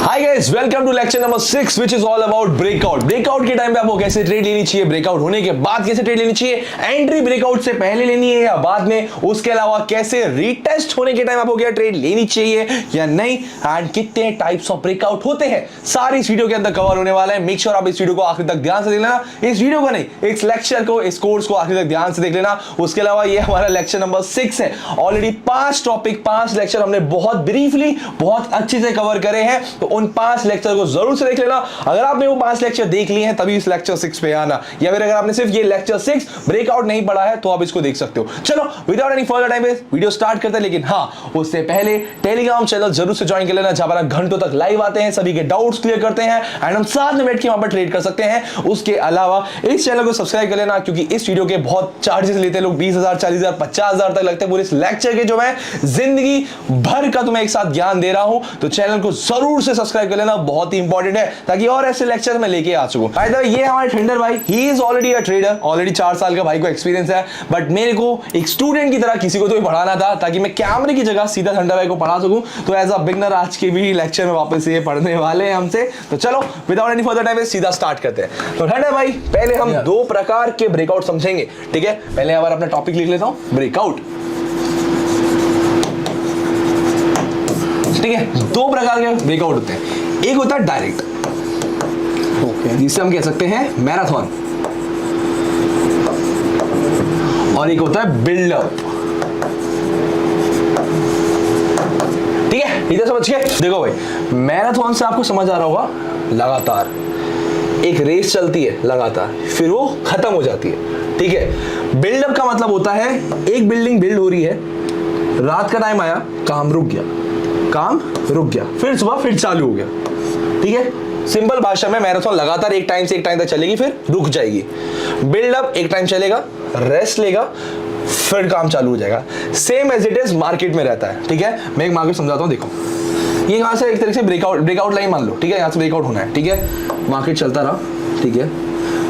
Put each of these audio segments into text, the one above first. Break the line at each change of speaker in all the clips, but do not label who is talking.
Hi guys, welcome to lecture number 6 which is all about breakout. Breakout के time पे आपको कैसे trade लेनी चाहिए, ब्रेकआउट होने के बाद कैसे ट्रेड लेनी चाहिए, एंट्री ब्रेकआउट से पहले लेनी है या बाद में, उसके अलावा कैसे रीटेस्ट होने के टाइम आपको क्या ट्रेड लेनी चाहिए या नहीं, एंड कितने टाइप्स ऑफ ब्रेकआउट होते हैं, सारी इस वीडियो के अंदर कवर होने वाला है। मेक श्योर आप इस वीडियो को आखिर तक ध्यान से देख लेना, इस वीडियो को नहीं, इस लेक्चर को, इस कोर्स को आखिर तक ध्यान से देख लेना। उसके अलावा ये हमारा लेक्चर नंबर 6 है। ऑलरेडी 5 टॉपिक, 5 लेक्चर हमने बहुत ब्रीफली, बहुत अच्छे से कवर करे हैं, तो उन 5 लेक्चर को जरूर से देख लेना। अगर आपने वो 5 लेक्चर देख लिए हैं तभी इस लेक्चर 6 पे आना, या फिर अगर आपने सिर्फ ये लेक्चर 6 ब्रेकआउट नहीं पढ़ा है तो आप इसको देख सकते हो। चलो without any further time waste video start करते हैं, लेकिन हाँ उससे पहले टेलीग्राम चैनल जरूर से ज्वाइन कर लेना, जहां पर घंटों तक लाइव आते हैं, सभी के डाउट्स क्लियर करते हैं एंड हम साथ में बैठ के वहां पर ट्रेड कर सकते हैं। उसके अलावा इस चैनल को सब्सक्राइब कर लेना, क्योंकि इस वीडियो के बहुत चार्जेस लेते हैं लोग, 20,000, 40,000, 50,000 तक लगते हैं पूरे इस लेक्चर के, जो मैं जिंदगी भर का तुम्हें एक साथ ज्ञान दे रहा हूं। तो चैनल को जरूर से सब्सक्राइब कर लेना, बहुत ही इंपॉर्टेंट है, ताकि और ऐसे लेक्चर मैं लेके आ सकूं। बाय द वे, ये हमारे ट्रेडर भाई, he is already a trader, already 4 साल का भाई को एक्सपीरियंस है, बट मेरे को एक स्टूडेंट की तरह किसी को तो पढ़ाना था, ताकि मैं कैमरे की जगह सीधा ठंडा भाई को पढ़ा सकूं। तो एज अ बिगनर आज के भी लेक्चर में वापस ये पढ़ने वाले हैं हमसे। तो चलो विदाउट एनी फर्दर टाइम सीधा स्टार्ट करते हैं। तो ठंडा भाई, पहले हम 2 प्रकार के ब्रेकआउट समझेंगे, ठीक है। पहले एक बार अपना टॉपिक लिख लेता हूं, ब्रेकआउट, ठीक है। 2 प्रकार के ब्रेकआउट होते हैं, एक होता है डायरेक्ट, जिसे हम कह सकते हैं मैराथन, और एक होता है बिल्डअप, ठीक है। इधर समझ गए? देखो भाई, मैराथन से आपको समझ आ रहा होगा, लगातार एक रेस चलती है लगातार, फिर वो खत्म हो जाती है, ठीक है। बिल्डअप का मतलब होता है एक बिल्डिंग बिल्ड हो रही है, रात का टाइम आया, काम रुक गया, फिर सुबह फिर चालू हो गया, ठीक है। सिंपल भाषा में मैराथन लगातार एक टाइम से एक टाइम तक चलेगी, फिर रुक जाएगी। बिल्डअप एक टाइम चलेगा, रेस्ट लेगा, फिर काम चालू हो जाएगा। Same as it is market में रहता है, ठीक है। मैं एक मार्केट समझाता हूं, देखो ये यहां से एक तरीके से ब्रेकआउट लाइन मान लो, ठीक है। यहां से ब्रेकआउट होना है, ठीक है। मार्केट चलता रहा, ठीक है,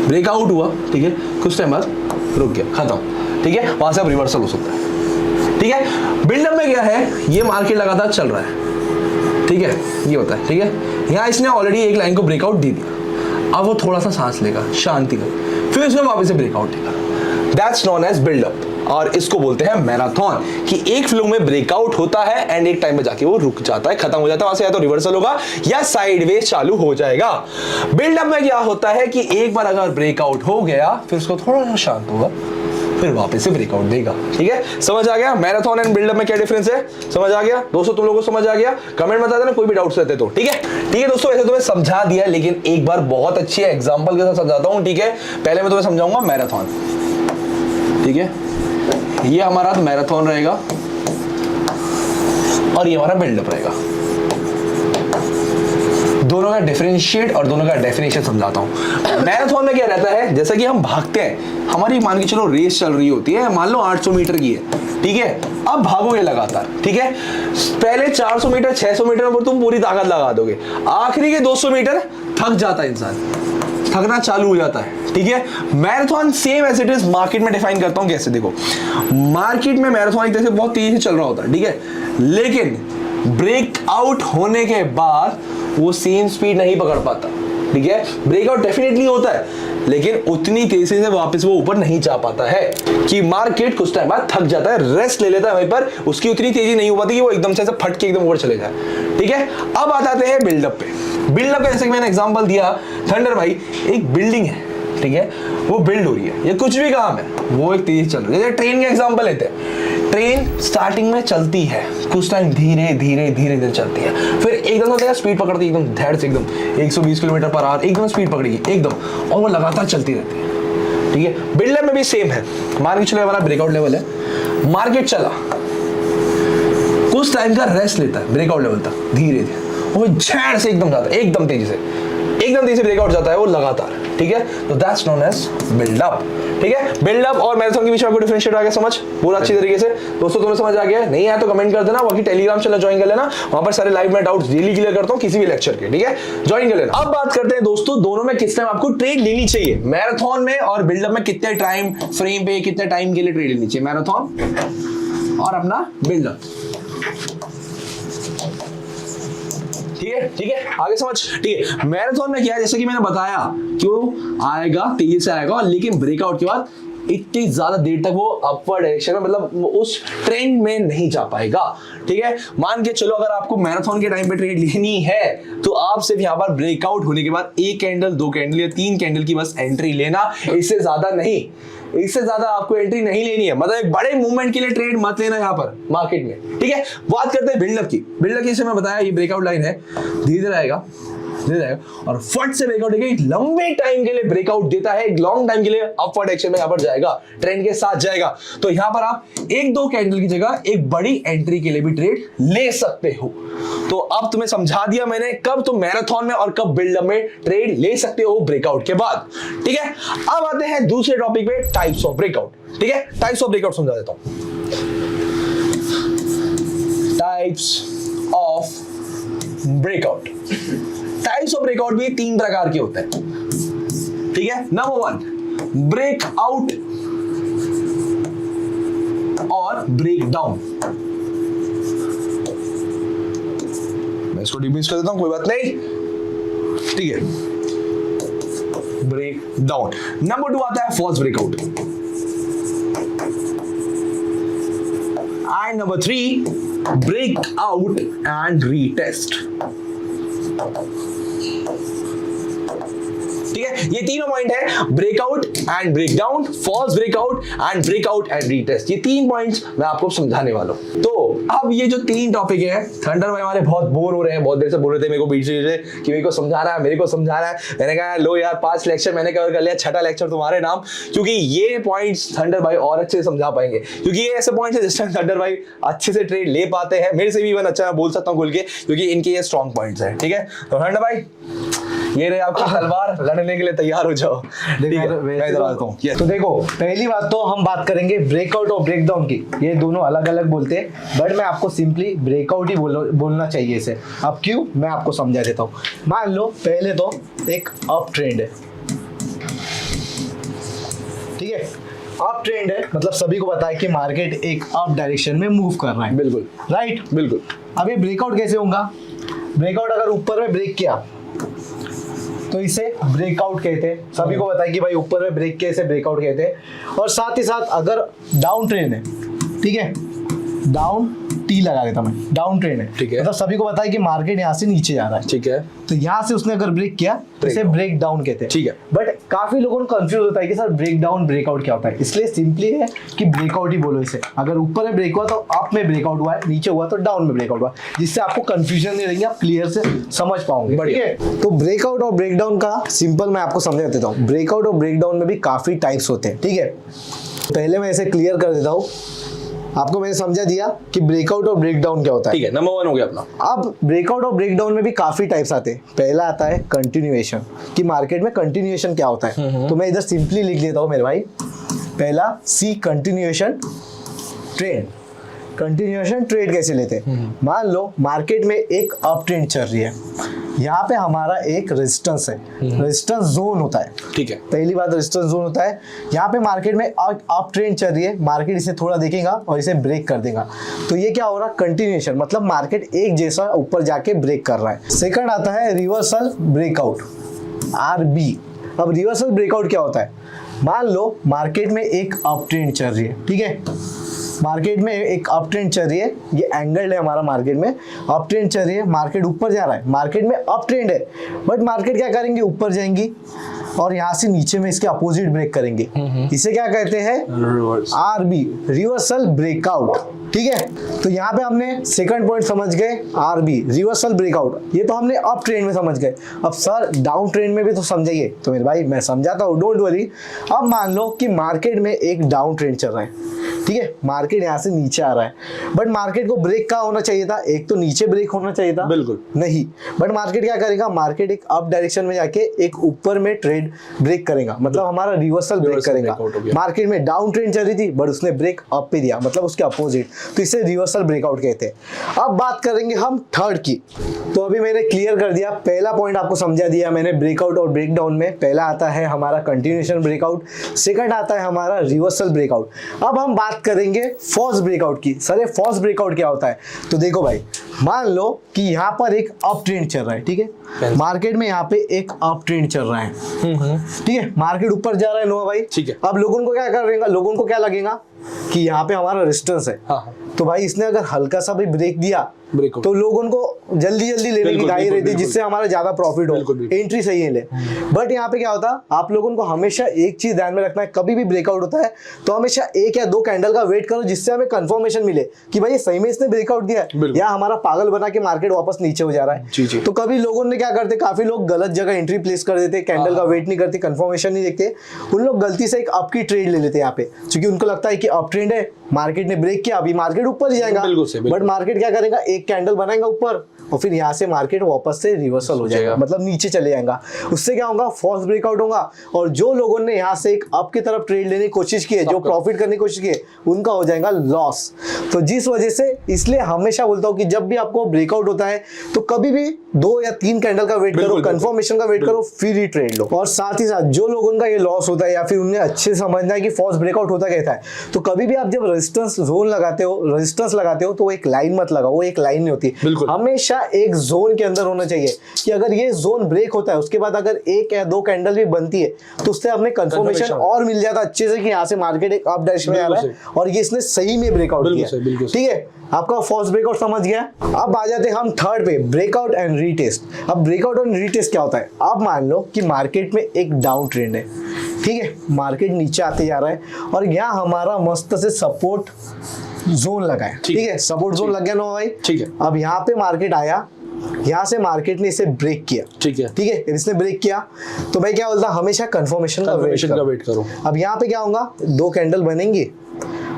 ब्रेकआउट हुआ, ठीक है, कुछ टाइम बाद रुक गया, खत्म, ठीक है। वहां से अब रिवर्सल हो सकता है, ठीक है। बिल्डअप में क्या है, ये मार्केट लगातार चल रहा है, ठीक है, ये होता है, ठीक है। यहां इसने ऑलरेडी एक लाइन को ब्रेकआउट दे दिया, अब वो थोड़ा सा सांस लेगा, शांति कर, फिर उसने वापस से ब्रेकआउट देगा। दैट्स नोन एज बिल्डअप, और इसको बोलते हैं मैराथन, कि एक फ्लो में ब्रेकआउट होता है एंड एक टाइम पे जाके वो रुक जाता है, खत्म हो जाता है, वहां से या तो रिवर्सल होगा या साइडवेज चालू हो जाएगा। बिल्डअप में क्या होता है कि एक बार अगर ब्रेकआउट हो गया, फिर उसको थोड़ा सा शांत होगा, फिर वापस से ब्रेकआउट देगा, ठीक है। समझ आ गया मैराथन एंड बिल्डअप में क्या डिफरेंस है? समझ आ गया दोस्तों? तुम लोगों को समझ आ गया? कमेंट में बता देना कोई भी डाउट्स रहते तो, ठीक है। ठीक है दोस्तों, वैसे तुम्हें समझा दिया, लेकिन एक बार बहुत अच्छी एग्जांपल के साथ समझाता हूं, ठीक है। पहले मैं तुम्हें समझाऊंगा मैराथन, ठीक है। ये हमारा मैराथन रहेगा और ये हमारा बिल्डअप रहेगा। दोनों का डिफरेंशिएट और दोनों का डेफिनेशन समझाता हूं। मैराथन में क्या रहता है, जैसा कि हम भागते हैं, हमारी मान के चलो रेस चल रही होती है, मान लो 800 मीटर की है, ठीक है। अब भागोगे लगातार, ठीक है। पहले 400 मीटर 600 मीटर पर तुम पूरी ताकत लगा दोगे, आखिरी के 200 मीटर थक जाता है इंसान, थकना चालू हो जाता है, ठीक है। Marathon same as it is market में डिफाइन करता हूं कैसे, देखो मार्केट में मैराथन एक तरह से बहुत तेजी से चल रहा होता है, ठीक है, लेकिन ब्रेकआउट होने के बाद वो सेम स्पीड नहीं पकड़ पाता, ठीक है। ब्रेकआउट डेफिनेटली होता है, लेकिन उतनी तेजी से वापस वो ऊपर नहीं जा पाता है, कि मार्केट कुछ टाइम बाद थक जाता है, रेस्ट ले लेता है वहीं पर, उसकी उतनी तेजी नहीं हो पाती कि वो एकदम से फट के एकदम ऊपर चले जाए, ठीक है। अब आते हैं बिल्डअप पे। बिल्डअप का जैसे कि मैंने एग्जांपल दिया, थंडर भाई एक बिल्डिंग है, ठीक है, वो बिल्ड हो रही है, ये कुछ भी काम है, वो एक तेजी चल रही है। जैसे ट्रेन का एग्जांपल लेते हैं, ट्रेन स्टार्टिंग में चलती है, कुछ टाइम धीरे धीरे चलती है, फिर एकदम होता है स्पीड पकड़ती है, एकदम धैर्य से, एकदम 120 किलोमीटर पर आवर एकदम स्पीड पकड़ेगी एकदम, और वो लगातार चलती रहती है, ठीक है। बिल्डअप में भी सेम है, मान के चलो हमारा ब्रेकआउट लेवल है, मार्केट चला, कुछ टाइम का रेस्ट लेता है ब्रेकआउट लेवल तक, धीरे धीरे वो झड़ से एकदम जाता है, एकदम तेजी से ब्रेकआउट जाता है वो लगातार, ठीक है। तो दैट्स नोन एज बिल्डअप, ठीक है। बिल्डअप और मैराथन के बीच में आपको डिफरेंशिएट आ गया समझ पूरा अच्छी तरीके से? दोस्तों तुम्हें समझ आ गया? नहीं आया तो कमेंट कर देना, बाकी टेलीग्राम चैनल ज्वाइन कर लेना, वहां पर सारे लाइव में डाउट्स डेली क्लियर करता हूं किसी भी लेक्चर के, ठीक है, ज्वाइन कर लेना। अब बात करते हैं दोस्तों, दोनों में किस टाइम आपको ट्रेड लेनी चाहिए, मैराथन में और बिल्डअप में कितने टाइम फ्रेम पे, कितने टाइम के लिए ट्रेड लेनी चाहिए, मैराथन और अपना बिल्डअप। ठीक है आगे समझ। ठीक है, मैराथन में क्या है, जैसे कि मैंने बताया, क्यों आएगा, तेजी से आएगा, लेकिन ब्रेकआउट के बाद इतनी ज्यादा देर तक वो अपवर्ड डायरेक्शन में, मतलब उस ट्रेंड में नहीं जा पाएगा। ठीक है, मान के चलो अगर आपको मैराथन के टाइम पे ट्रेड लेनी है तो आप सिर्फ यहाँ पर ब्रेकआउट होने के बाद 1 कैंडल, 2 कैंडल या 3 कैंडल की बस एंट्री लेना, इससे ज्यादा नहीं, इससे ज्यादा आपको एंट्री नहीं लेनी है। मतलब एक बड़े मूवमेंट के लिए ट्रेड मत लेना यहाँ पर मार्केट में। ठीक है, बात करते हैं बिल्डअप की। बिल्डअप की, जैसे मैं बताया, ये ब्रेकआउट लाइन है, धीरे धीरे आएगा और फट से ब्रेकआउट देगा, एक लंबे टाइम के लिए ब्रेकआउट देता है, एक लॉन्ग टाइम के लिए अपवर्ड एक्शन में यहाँ पर जाएगा, ट्रेंड के साथ जाएगा। तो यहाँ पर आप 1-2 कैंडल की जगह एक बड़ी एंट्री के लिए भी ट्रेड ले सकते हो। तो अब तुम्हें समझा दिया मैंने कब तुम मैराथन में और कब बिल्डअप में ट्रेड ले सकते हो ब्रेकआउट के बाद। ठीक है, अब आते हैं दूसरे टॉपिक पे, टाइप्स ऑफ ब्रेकआउट। ठीक है, टाइप्स ऑफ ब्रेकआउट समझा देता हूं। Types of breakout, types of breakout भी 3 प्रकार के होते हैं। ठीक है, नंबर 1 ब्रेकआउट और ब्रेकडाउन। मैं इसको डिमिनिश कर देता हूं, कोई बात नहीं। ठीक है, ब्रेकडाउन। नंबर 2 आता है false breakout, and number 3 breakout and retest. ठीक है, ये तीनों पॉइंट है, breakout and breakdown, false breakout and breakout and retest. ये 3 पॉइंट्स मैं आपको समझाने वाला हूं। तो अब ये जो 3 टॉपिक है, थंडर भाई हमारे बहुत बोर हो रहे हैं, बहुत देर से बोल रहे थे मेरे को बीच से कि मेरे को समझा रहा है, मेरे को समझा रहा है। मैंने कहा लो यार, 5 लेक्चर मैंने कवर कर लिया, 6ठा लेक्चर तुम्हारे नाम, क्योंकि ये पॉइंट्स थंडर भाई और अच्छे से समझा पाएंगे, क्योंकि ये ऐसे पॉइंट्स है जिस टाइम थंडर भाई अच्छे से ट्रेड ले पाते हैं। मेरे से भी इवन अच्छा मैं बोल सकता हूँ खुल के, क्योंकि इनके ये स्ट्रॉन्ग पॉइंट्स है। ठीक है, तो थंडर भाई ये रहे आपकी तलवार, लड़ने के लिए तैयार हो जाओ।
तो देखो, पहली बात तो हम बात करेंगे ब्रेकआउट और ब्रेकडाउन की। ये दोनों अलग अलग बोलते हैं, बट मैं आपको सिंपली ब्रेकआउट ही बोलना चाहिए इसे। अब क्यों, मैं आपको समझा देता हूँ। मान लो पहले तो एक अप ट्रेंड है, ठीक है, अप ट्रेंड है, मतलब सभी को पता है कि मार्केट एक अप डायरेक्शन में मूव कर रहा है।
बिल्कुल
राइट,
बिल्कुल।
अब ये ब्रेकआउट कैसे होगा? ब्रेकआउट अगर ऊपर में ब्रेक किया तो इसे ब्रेकआउट कहते हैं। सभी को पता है कि भाई ऊपर में ब्रेक किया, इसे ब्रेकआउट कहते हैं। और साथ ही साथ अगर डाउन ट्रेंड है, ठीक है, डाउन टी लगा देता मैं, डाउन ट्रेंड है,
ठीक है,
मतलब सभी को पता है कि मार्केट यहाँ से नीचे जा रहा है,
ठीक है,
तो यहाँ से उसने अगर ब्रेक किया तो इसे ब्रेक डाउन कहते हैं।
ठीक है,
बट काफी लोगों को कंफ्यूज होता है कि सर ब्रेक डाउन ब्रेकआउट क्या होता है, इसलिए सिंपली है कि ब्रेकआउट ही बोलो इसे। अगर ऊपर में ब्रेक हुआ तो अप में ब्रेकआउट हुआ है, नीचे हुआ तो डाउन में ब्रेकआउट हुआ, जिससे आपको कंफ्यूजन नहीं रहेगी, आप क्लियर से समझ पाओगे। ठीक है, तो ब्रेकआउट और ब्रेकडाउन का सिंपल मैं आपको समझा देता हूँ। ब्रेकआउट और ब्रेकडाउन में भी काफी टाइप्स होते हैं। ठीक है, पहले मैं इसे क्लियर कर देता हूँ। आपको मैंने समझा दिया कि ब्रेकआउट और ब्रेकडाउन क्या होता है।
ठीक है, नंबर 1 हो गया अपना।
अब ब्रेकआउट और ब्रेकडाउन में भी काफी टाइप्स आते हैं। पहला आता है कंटिन्यूएशन, कि मार्केट में कंटिन्यूएशन क्या होता है। तो मैं इधर सिंपली लिख देता हूं मेरे भाई। पहला सी कंटिन्यूएशन ट्रेड। कंटिन्यूएशन ट्रेड कैसे लेते हैं? मान लो मार्केट में एक अप ट्रेंड चल रही है, यहाँ पे हमारा एक रेजिस्टेंस है, रेजिस्टेंस जोन होता है।
ठीक है,
पहली बात रेजिस्टेंस जोन होता है। यहाँ पे मार्केट में अप ट्रेंड चल रही है, मार्केट इसे थोड़ा देखेगा और इसे ब्रेक कर देगा, तो ये क्या हो रहा है? कंटिन्यूएशन, मतलब मार्केट एक जैसा ऊपर जाके ब्रेक कर रहा है। सेकंड आता है रिवर्सल ब्रेकआउट, RB। अब रिवर्सल ब्रेकआउट क्या होता है? मान लो मार्केट में एक अप ट्रेंड चल रही है, ठीक है, मार्केट में एक अप ट्रेंड चल रही है, ये एंगल है हमारा, मार्केट में अप ट्रेंड चल रही है, मार्केट ऊपर जा रहा है, मार्केट में अप ट्रेंड है, बट मार्केट क्या करेंगे? ऊपर जाएंगी और यहाँ से नीचे में इसके अपोजिट ब्रेक करेंगे। इसे क्या कहते हैं? RB, reversal breakout. ठीक है, तो यहाँ पे हमने सेकंड पॉइंट समझ गए, RB रिवर्सल ब्रेकआउट। ये तो हमने अप ट्रेंड में समझ गए। अब सर डाउन ट्रेंड में भी तो समझाइए। तो मेरे भाई मैं समझाता हूँ, डोंट वरी। अब मान लो कि मार्केट में एक डाउन ट्रेंड चल रहा है, ठीक है, मार्केट यहाँ से नीचे आ रहा है, बट मार्केट को ब्रेक कहाँ होना चाहिए था? एक तो नीचे ब्रेक होना चाहिए था,
बिल्कुल
नहीं, बट मार्केट क्या करेगा? मार्केट एक अप डायरेक्शन में जाके एक ऊपर में ट्रेड ब्रेक करेगा, मतलब हमारा रिवर्सल ब्रेक करेगा। मार्केट में डाउन ट्रेंड चल रही थी, बट उसने ब्रेक अप पे दिया, मतलब उसके अपोजिट। तो इसे रिवर्सल ब्रेकआउट कहते हैं। अब बात करेंगे हम थर्ड की। तो अभी मैंने क्लियर कर दिया, पहला पॉइंट आपको समझा दिया मैंने ब्रेकआउट और ब्रेकडाउन में। पहला आता है हमारा कंटिन्यूएशन ब्रेकआउट, सेकंड आता है हमारा रिवर्सल ब्रेकआउट। अब हम बात करेंगे फॉल्स ब्रेकआउट की। सर ये फॉल्स ब्रेकआउट क्या होता है? तो देखो भाई, मान लो कि यहाँ पर एक अप ट्रेंड चल रहा है, ठीक है, मार्केट में यहाँ पे एक अप ट्रेंड चल रहा है, ठीक है, मार्केट ऊपर जा रहा है नोआ भाई,
ठीक है।
अब लोगों को क्या करेगा, लोगों को क्या लगेगा कि यहाँ पे हमारा रेजिस्टेंस है।
हाँ।
तो भाई इसने अगर हल्का सा भी ब्रेक दिया तो लोगों को जल्दी जल्दी लेने की गाई रहती है, जिससे हमारा ज्यादा प्रॉफिट हो, एंट्री सही है ले। बट यहाँ पे क्या होता है, आप लोगों को हमेशा एक चीज ध्यान में रखना है, कभी भी ब्रेकआउट होता है तो हमेशा एक या दो कैंडल का वेट करो, जिससे हमें कंफर्मेशन मिले कि भाई सही में इसने ब्रेकआउट दिया है या हमारा पागल बना के मार्केट वापस नीचे हो जा रहा है। तो कभी लोगों ने क्या करते, काफी लोग गलत जगह एंट्री प्लेस कर देते, कैंडल का वेट नहीं करते, कंफर्मेशन नहीं देखते, उन लोग गलती से एक अप की ट्रेड ले लेते हैं यहाँ पे, क्योंकि उनको लगता है कि अप ट्रेंड है, मार्केट ने ब्रेक किया, अभी मार्केट ऊपर ही जाएगा। बट मार्केट क्या करेगा, एक कैंडल बनाएगा ऊपर और फिर यहाँ से मार्केट वापस से रिवर्सल हो जाएगा, मतलब नीचे चले जाएगा। उससे क्या होगा, फॉल्स ब्रेकआउट होगा, और जो लोगों ने यहाँ से एक अप की तरफ ट्रेड लेने की कोशिश की है, जो प्रॉफिट करने की कोशिश की है, उनका हो जाएगा लॉस। तो जिस वजह से, इसलिए हमेशा बोलता हूँ कि जब भी आपको ब्रेकआउट होता है तो कभी भी 2 या 3 कैंडल का वेट करो, कंफर्मेशन का वेट करो, फिर ही ट्रेड लो। और साथ ही साथ जो लोगों का ये लॉस होता है या फिर उन्हें अच्छे से समझना है कि फॉल्स ब्रेकआउट होता कैसा है, तो कभी भी आप जब रेजिस्टेंस जोन लगाते हो, रेजिस्टेंस लगाते हो, तो एक लाइन मत लगाओ, वो एक लाइन नहीं होती, हमेशा एक जोन के अंदर होना चाहिए कि अगर ये जोन ब्रेक होता है, उसके बाद अगर 1 या 2 कैंडल भी बनती है तो उससे हमें कंफर्मेशन और मिल जाता है अच्छे से कि यहाँ से मार्केट एक अप डायरेक्शन में आ रहा है और ये इसने सही में ब्रेकआउट किया। ठीक है, आपका फर्स्ट ब्रेकआउट समझ गया। अब आ जाते हैं हम थर्ड पे, ब्रेकआउट एंड रीटेस्ट। अब ब्रेकआउट एंड रीटेस्ट क्या होता है? अब मान लो कि मार्केट में एक डाउन ट्रेंड है, ठीक है, मार्केट नीचे आते जा रहा है और यहाँ हमारा मस्त से सपोर्ट जोन लगा है, ठीक है, सपोर्ट जोन लग गया ना भाई, ठीक है। अब यहाँ पे मार्केट आया, यहाँ से मार्केट ने इसे ब्रेक किया, ठीक है, ठीक है, इसने ब्रेक किया तो भाई क्या बोलता, हमेशा कंफर्मेशन का वेट करो। अब यहाँ पे क्या होगा, 2 कैंडल बनेंगे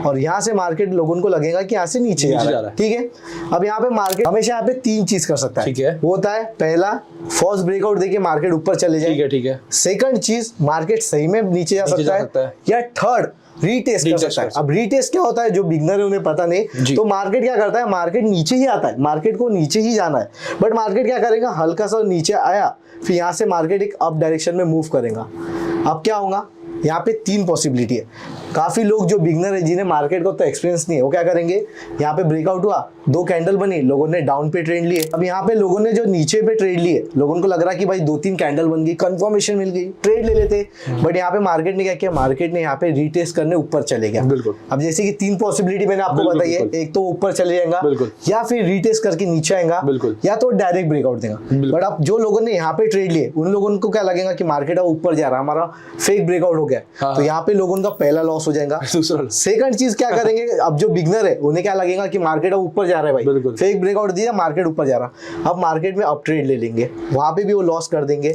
और यहाँ से मार्केट लोगों को लगेगा कि यहाँ से नीचे जा रहा है, ठीक है। अब यहाँ पे मार्केट हमेशा यहाँ पे 3 चीज कर सकता है, ठीक है, वो होता है पहला, फॉल्स ब्रेकआउट देके मार्केट ऊपर चले जाए, ठीक है, ठीक है। सेकंड चीज, मार्केट सही में नीचे जा सकता है, या थर्ड रीटेस्ट कर सकता है। अब रीटेस्ट क्या होता है, जो बिगनर है उन्हें पता नहीं, तो मार्केट क्या करता है, मार्केट नीचे ही आता है, मार्केट को नीचे ही जाना है, बट मार्केट क्या करेगा, हल्का सा नीचे आया, फिर यहाँ से मार्केट एक अप डायरेक्शन में मूव करेगा। अब क्या होगा, यहाँ पे 3 पॉसिबिलिटी है। काफी लोग जो बिगनर है, जिन्हें मार्केट को तो एक्सपीरियंस नहीं है, वो क्या करेंगे, यहाँ पे ब्रेकआउट हुआ, 2 कैंडल बनी, लोगों ने डाउन पे ट्रेड लिए। अब यहाँ पे लोगों ने जो नीचे पे ट्रेड लिए, लोगों को लग रहा है कि भाई 2-3 कैंडल बन गई, कंफर्मेशन मिल गई, ट्रेड ले लेते, बट यहाँ पे मार्केट ने क्या किया, मार्केट ने यहाँ पे रीटेस्ट करने ऊपर चले गया। अब जैसे कि 3 पॉसिबिलिटी मैंने आपको बताई है, एक तो ऊपर चले जाएगा, या फिर रीटेस्ट करके नीचे आएगा, या तो डायरेक्ट ब्रेकआउट देगा। बट अब जो लोगों ने यहाँ पे ट्रेड लिए, उन लोगों को क्या लगेगा कि मार्केट अब ऊपर जा रहा है, हमारा फेक ब्रेकआउट हो गया, तो यहाँ पे लोगों का पहला लॉस हो जाएगा। सेकंड चीज क्या करेंगे, अब जो बिगनर है उन्हें क्या लगेगा कि मार्केट अब ऊपर जा रहा है, भाई फेक ब्रेकआउट दिया, मार्केट ऊपर जा रहा, अब मार्केट में अप ट्रेड ले लेंगे, वहां पे भी वो लॉस कर देंगे।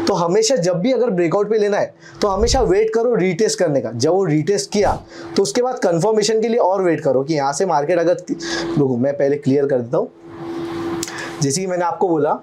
तो हमेशा जब भी अगर ब्रेकआउट पे लेना है तो हमेशा वेट करो रीटेस्ट करने का। जब वो रीटेस्ट किया तो उसके बाद कंफर्मेशन के लिए और वेट करो कि यहाँ से मार्केट अगर, रुको मैं पहले क्लियर कर देता हूँ। जैसे कि मैंने आपको बोला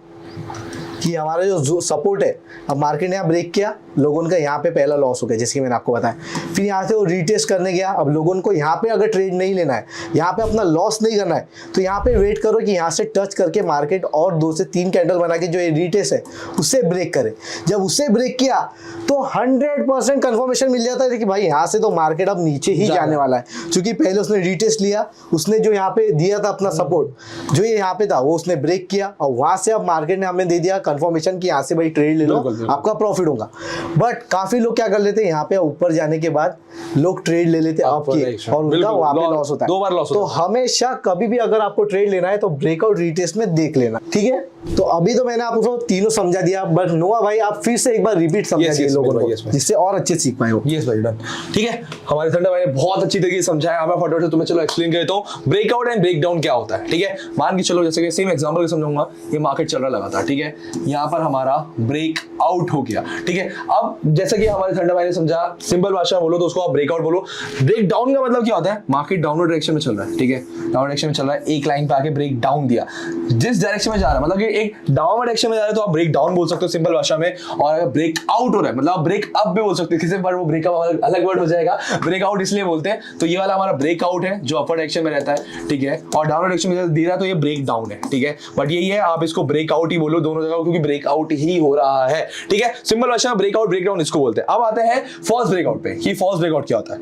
कि हमारा जो सपोर्ट है, अब मार्केट ने यहाँ ब्रेक किया, लोगों का यहाँ पे पहला लॉस हो गया, जैसे कि मैंने आपको बताया। फिर यहाँ से वो रीटेस्ट करने गया, अब लोगों को यहाँ पे अगर ट्रेड नहीं लेना है, यहाँ पे अपना लॉस नहीं करना है, तो यहाँ पे वेट करो कि यहाँ से टच करके मार्केट और 2 से 3 कैंडल बना के जो ये रीटेस्ट है उससे ब्रेक करे। जब उससे ब्रेक किया तो 100% कंफर्मेशन मिल जाता है कि भाई यहाँ से तो मार्केट अब नीचे ही जाने वाला है, क्योंकि पहले उसने रीटेस्ट लिया, उसने जो यहाँ पे दिया था अपना सपोर्ट, जो ये यहाँ पे था, वो उसने ब्रेक किया और वहां से अब मार्केट ने हमें दे दिया कंफर्मेशन कि यहाँ से भाई ट्रेड ले लो, आपका प्रॉफिट होगा। बट काफी लोग क्या कर लेते हैं, यहाँ पे ऊपर जाने के बाद लोग ट्रेड ले लेते हैं अप की, और उनका वहां पे लॉस होता है,
2 बार लॉस।
तो हमेशा कभी भी अगर आपको ट्रेड लेना है तो ब्रेकआउट रीटेस्ट में देख लेना, ठीक है। तो अभी तो मैंने आपको तीनों समझा दिया, बट नोआ भाई आप फिर से एक बार रिपीट समझा दिए लोगों को, जिससे और अच्छे सीख पाए हो।
यस भाई, डन, ठीक है। हमारे थंडर भाई ने बहुत अच्छी तरीके से समझाया, अब मैं फटाफट से तुम्हें चलो एक्सप्लेन करता हूँ ब्रेकआउट एंड ब्रेकडाउन क्या होता है, ठीक है। मान के चलो जैसे कि सेम एग्जांपल समझाऊंगा, ये मार्केट चल रहा लगातार, ठीक है, यहाँ पर हमारा ब्रेक आउट हो गया। ठीक है, अब जैसा कि हमारे थंडर भाई ने समझा, सिंपल भाषा में बोलो तो उसको आप ब्रेकआउट बोलो। ब्रेक डाउन का मतलब क्या होता है, मार्केट डाउनवर्ड डायरेक्शन में चल रहा है। ठीक है, डाउनवर्ड डायरेक्शन में चल रहा है, एक लाइन पे आके ब्रेक डाउन दिया, जिस डायरेक्शन में जा रहा है मतलब कि एक डाउनवर्ड डायरेक्शन में जा रहा है तो आप ब्रेक डाउन बोल सकते हो सिंपल भाषा में। और अगर ब्रेक आउट हो रहा है मतलब आप ब्रेक अप भी बोल सकते हो, किसी पर वो ब्रेकअप अलग वर्ड हो जाएगा, ब्रेकआउट इसलिए बोलते हैं। तो ये वाला हमारा ब्रेकआउट है जो अपर डायरेक्शन में रहता है। ठीक है, और डाउनवर्ड डायरेक्शन में दे रहा है तो ये ब्रेक डाउन है। ठीक है, बट यही है, आप इसको ब्रेकआउट ही बोलो दोनों जगह, क्योंकि ब्रेकआउट ही हो रहा है। ठीक है, सिंपल भाषा में ब्रेकआउट ब्रेकडाउन इसको बोलते हैं। अब आते हैं फॉल्स ब्रेकआउट पे कि फॉल्स ब्रेकआउट क्या होता है।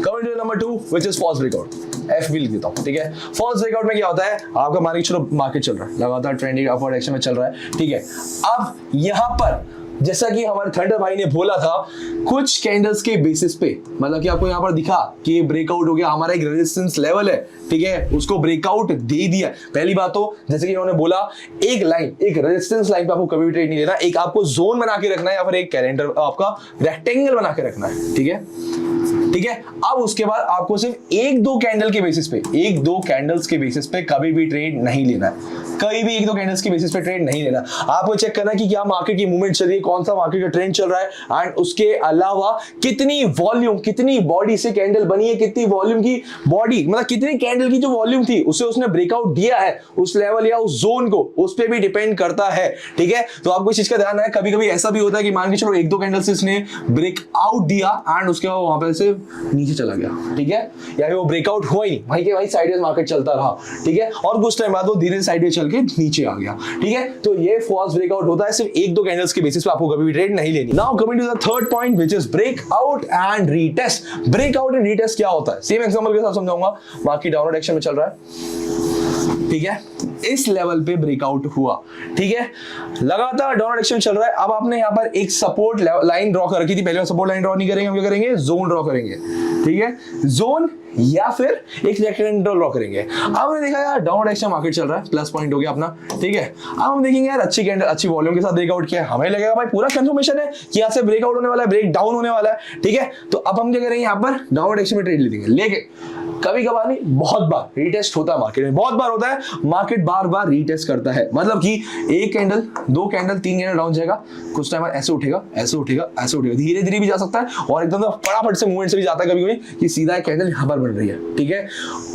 Coming to number 2 which is false breakout, F भी लिख देता हूं। ठीक है, फॉल्स ब्रेकआउट में क्या होता है, आपका मान के चलो मार्केट चल रहा है लगातार ट्रेंडिंग अपवर्ड डायरेक्शन में चल रहा है। ठीक है, अब यहां पर जैसा कि हमारे थंडर भाई ने बोला था, कुछ कैंडल्स के बेसिस पे मतलब कि आपको यहाँ पर दिखा कि ये ब्रेकआउट हो गया, हमारा एक रेजिस्टेंस लेवल है। ठीक है, उसको ब्रेकआउट दे दिया। पहली बात तो जैसे कि उन्होंने बोला, एक लाइन, एक रेजिस्टेंस लाइन पे आपको कभी भी ट्रेड नहीं लेना, एक आपको जोन बना के रखना है या फिर एक कैलेंडर आपका रेक्टेंगल बना के रखना है। ठीक है, ठीक है, अब उसके बाद आपको सिर्फ एक दो कैंडल के बेसिस पे, एक दो कैंडल्स के बेसिस पे कभी भी ट्रेड नहीं लेना है। कहीं भी एक दो कैंडल्स के बेसिस पे ट्रेड नहीं लेना। आपको चेक करना है कि क्या मार्केट की मूवमेंट चल रही है, कौन सा मार्केट का ट्रेंड चल रहा है, एंड उसके अलावा कितनी वॉल्यूम, कितनी बॉडी से कैंडल बनी है, कितनी वॉल्यूम की बॉडी मतलब कितनी कैंडल की जो वॉल्यूम थी उसे उसने ब्रेकआउट दिया है, उस लेवल या उस जोन को, उस पर भी डिपेंड करता है। ठीक है, तो आपको इस चीज का ध्यान है। कभी कभी ऐसा भी होता है कि मान के चलो एक दो कैंडल से इसने ब्रेकआउट दिया एंड उसके बाद वहां पे से नीचे चला गया। ठीक है, या फिर वो ब्रेकआउट हुआ ही वहीं के वहीं साइडवेज मार्केट चलता रहा। ठीक है, और कुछ टाइम बाद वो धीरे साइडवेज चल के नीचे आ गया। ठीक है, तो ये फॉल्स ब्रेकआउट होता है, सिर्फ एक दो कैंडल्स के बेसिस पे आपको कभी भी ट्रेड नहीं लेनी। Now coming to the third point which is breakout and retest. Breakout and retest क्या होता है, सेम एग्जांपल के साथ समझाऊंगा। मार्केट डाउनवर्ड डायरेक्शन में चल रहा है। ठीक है, इस लेवल पे ब्रेकआउट हुआ। ठीक है, लगातार डाउन डायरेक्शन चल रहा है। अब आपने यहाँ पर एक सपोर्ट लाइन ड्रॉ कर रखी थी, पहले सपोर्ट लाइन ड्रॉ नहीं करेंगे, हम क्या करेंगे, जोन ड्रॉ करेंगे। ठीक है, जोन या फिर एक रेक्टेंगल ड्रॉ करेंगे। अब हमने देखा यार डाउन डायरेक्शन मार्केट चल रहा है, प्लस पॉइंट हो गया अपना। ठीक है, अब हम देखेंगे यार अच्छी कैंडल अच्छी वॉल्यूम के साथ ब्रेकआउट किया है, हमें लगेगा भाई पूरा कंफर्मेशन है कि यहाँ से ब्रेकआउट होने वाला है, ब्रेक डाउन होने वाला है। ठीक है, तो अब हम क्या करेंगे, यहाँ पर डाउन डायरेक्शन में ट्रेड ले लेंगे। लेकिन कभी कभार नहीं, बहुत बार रीटेस्ट होता है मार्केट में, बहुत बार होता है, मार्केट बार बार रीटेस्ट करता है। मतलब कि एक कैंडल, दो कैंडल, तीन कैंडल डाउन जाएगा, कुछ टाइम ऐसे उठेगा, ऐसे उठेगा, ऐसे उठेगा, धीरे धीरे भी जा सकता है और एकदम फटाफट से मूवमेंट से भी जाता है कभी कभी कि सीधा एक कैंडल यहाँ पर बन रही है। ठीक है,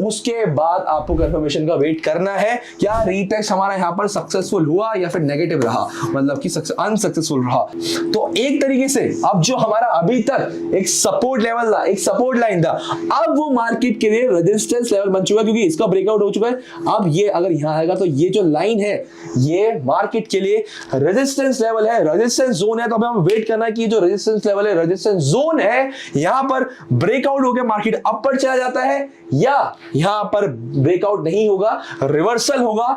उसके बाद आपको कंफर्मेशन का वेट करना है, क्या रीटेस्ट हमारा यहाँ पर सक्सेसफुल हुआ या फिर नेगेटिव रहा, मतलब कि अनसक्सेसफुल रहा। तो एक तरीके से अब जो हमारा अभी तक एक सपोर्ट लेवल था, एक सपोर्ट लाइन था, अब वो मार्केट के रेजिस्टेंस लेवल बन चुका है, क्योंकि इसका ब्रेकआउट हो चुका है। अब ये अगर यहां आएगा तो ये जो लाइन है ये मार्केट के लिए रेजिस्टेंस लेवल है, रेजिस्टेंस जोन है। तो अब हम वेट करना है कि जो रेजिस्टेंस लेवल है, रेजिस्टेंस जोन है, यहां पर ब्रेकआउट होकर मार्केट अपर चला जाता है या यहां पर ब्रेकआउट नहीं होगा, रिवर्सल होगा,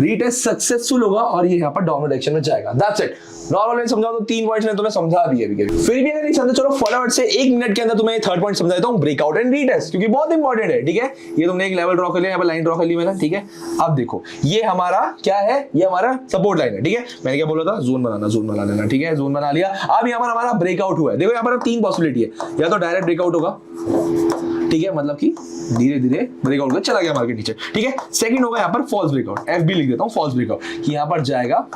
रीटेस्ट सक्सेसफुल होगा और ये यहां पर डाउनवर्ड डायरेक्शन में जाएगा। That's it. नॉर्मल में समझाओ तो 3 पॉइंट्स ने तुम्हें समझा दिए अभी। फिर भी अगर नहीं समझा, चलो फटाफट से 1 मिनट के अंदर तुम्हें थर्ड पॉइंट समझा देता हूं, ब्रेकआउट एंड रीटेस्ट, क्योंकि बहुत इंपॉर्टेंट है। ठीक है, ये तुमने एक लेवल ड्रॉ कर लिया, यहाँ पर लाइन ड्रॉ कर ली मैंने। ठीक है, अब देखो ये हमारा क्या है, ये हमारा सपोर्ट लाइन है। ठीक है, मैंने क्या बोला था, जोन बनाना, जोन बना लेना। ठीक है, जोन बना लिया। अब यहाँ पर हमारा ब्रेकआउट हुआ है। देखो यहाँ पर 3 पॉसिबिलिटी है, या तो डायरेक्ट ब्रेकआउट होगा, ठीक है, मतलब कि धीरे धीरे ब्रेकआउट कर चला गया मार्केट नीचे। ठीक है, सेकंड होगा यहाँ पर फॉल्स ब्रेकआउट, एफ भी लिख देता हूँ, फॉल्स ब्रेकआउट, कि यहाँ पर जाएगा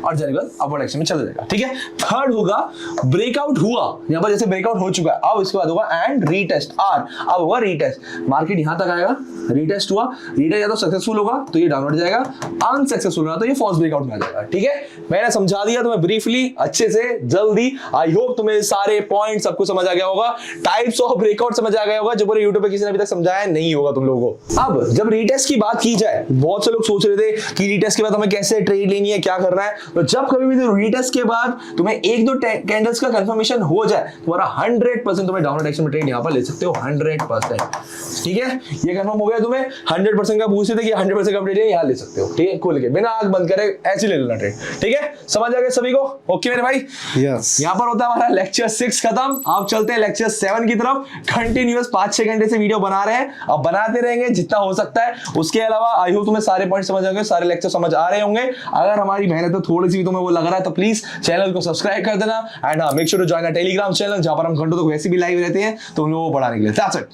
और जाएगा अपवर्ड डायरेक्शन में चला जाएगा। ठीक है, थर्ड होगा ब्रेकआउट हुआ, यहाँ पर जैसे ब्रेकआउट हो चुका है, अब इसके बाद होगा एंड रीटेस्ट, आर, अब होगा रीटेस्ट, मार्केट यहाँ तक आएगा, रीटेस्ट हुआ, रीटेस्ट या तो सक्सेसफुल होगा तो ये डाउनवर्ड जाएगा, अनसक्सेसफुल होगा तो ये फॉल्स ब्रेकआउट में आ जाएगा। ठीक है, मैंने समझा दिया तुम्हें ब्रीफली, अच्छे से, जल्दी। आई होप तुम्हें सारे पॉइंट सब कुछ समझ आ गया होगा, टाइप्स ऑफ ब्रेकआउट समझ आ गया होगा, जो पूरे यूट्यूब पे किसी ने अभी तक समझाया नहीं होगा तुम लोगों को। अब जब रीटेस्ट की बात की जाए, बहुत से लोग सोच रहे थे कि रीटेस्ट के बाद हमें कैसे ट्रेड लेनी है, क्या करना है। तो जब कभी भी रीटेस्ट के बाद तुम्हें एक दो कैंडल्स का कंफर्मेशन हो जाए, तुम्हारा 100% तुम्हें डाउनवर्ड डायरेक्शन में ट्रेड यहां पर ले सकते हो, 100%। ठीक है, ये कंफर्म हो गया तुम्हें, 100% का पूछ रहे थे कि 100% का ट्रेड यहां ले सकते हो। ठीक है, खोल के बिना आंख बंद करे ऐसे ले लेना ट्रेड। ठीक है, समझ आ गया सभी को? ओके मेरे भाई,
यस।
यहां पर होता है हमारा लेक्चर 6 खत्म। आप चलते हैं लेक्चर 7 की तरफ। कंटिन्यूअस 5-6 घंटे से वीडियो बना रहे हैं, अब बनाते रहेंगे जितना हो सकता है। उसके अलावा आई होप तुम्हें सारे पॉइंट समझ आ गए, सारे लेक्चर समझ आ रहे होंगे। अगर हमारी मेहनत तो थोड़ी सी भी तुम्हें वो लग रहा है तो प्लीज चैनल को सब्सक्राइब कर देना, एंड हाँ, make sure to join a Telegram channel, जहां पर हम घंटों तक वैसे भी लाइव रहते हैं तो उन लोगों को पढ़ाने के लिए। That's it.